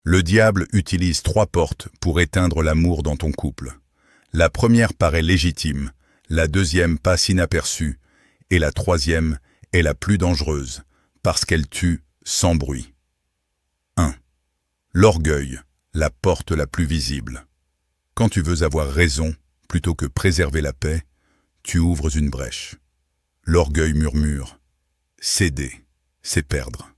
Le diable utilise 3 portes pour éteindre l'amour dans ton couple. La première paraît légitime, la deuxième passe inaperçue, et la troisième est la plus dangereuse, parce qu'elle tue sans bruit. 1. L'orgueil, la porte la plus visible. Quand tu veux avoir raison, plutôt que préserver la paix, tu ouvres une brèche. L'orgueil murmure « Céder, c'est perdre ».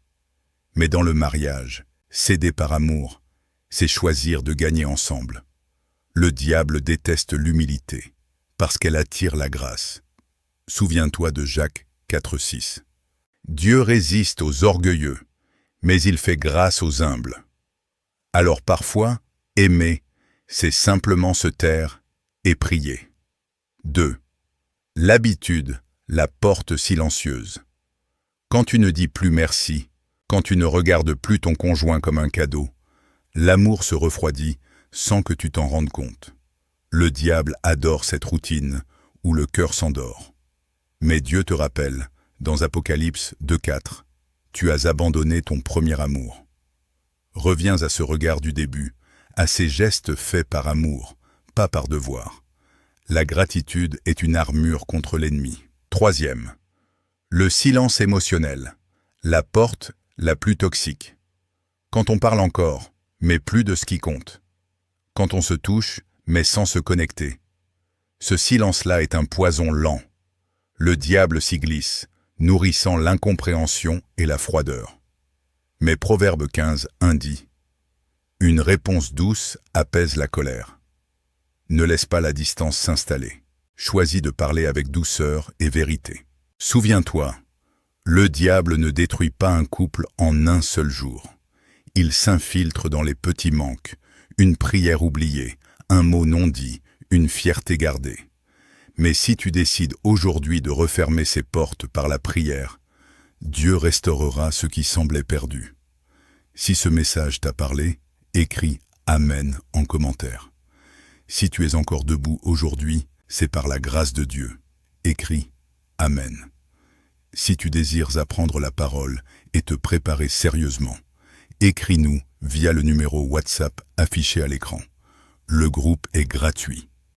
Mais dans le mariage, céder par amour, c'est choisir de gagner ensemble. Le diable déteste l'humilité, parce qu'elle attire la grâce. Souviens-toi de Jacques 4,6. Dieu résiste aux orgueilleux, mais il fait grâce aux humbles. Alors parfois, aimer, c'est simplement se taire et prier. 2. L'habitude, la porte silencieuse. Quand tu ne dis plus merci, quand tu ne regardes plus ton conjoint comme un cadeau, l'amour se refroidit sans que tu t'en rendes compte. Le diable adore cette routine où le cœur s'endort. Mais Dieu te rappelle, dans Apocalypse 2,4, tu as abandonné ton premier amour. Reviens à ce regard du début, à ces gestes faits par amour, pas par devoir. La gratitude est une armure contre l'ennemi. 3. Le silence émotionnel, la porte la plus toxique. Quand on parle encore, mais plus de ce qui compte. Quand on se touche, mais sans se connecter. Ce silence-là est un poison lent. Le diable s'y glisse, nourrissant l'incompréhension et la froideur. Mais Proverbe 15:1 dit « Une réponse douce apaise la colère ». Ne laisse pas la distance s'installer. Choisis de parler avec douceur et vérité. Souviens-toi, le diable ne détruit pas un couple en un seul jour. Il s'infiltre dans les petits manques, une prière oubliée, un mot non dit, une fierté gardée. Mais si tu décides aujourd'hui de refermer ces portes par la prière, Dieu restaurera ce qui semblait perdu. Si ce message t'a parlé, écris « Amen » en commentaire. Si tu es encore debout aujourd'hui, c'est par la grâce de Dieu. Écris « Amen ». Si tu désires apprendre la parole et te préparer sérieusement, écris-nous via le numéro WhatsApp affiché à l'écran. Le groupe est gratuit.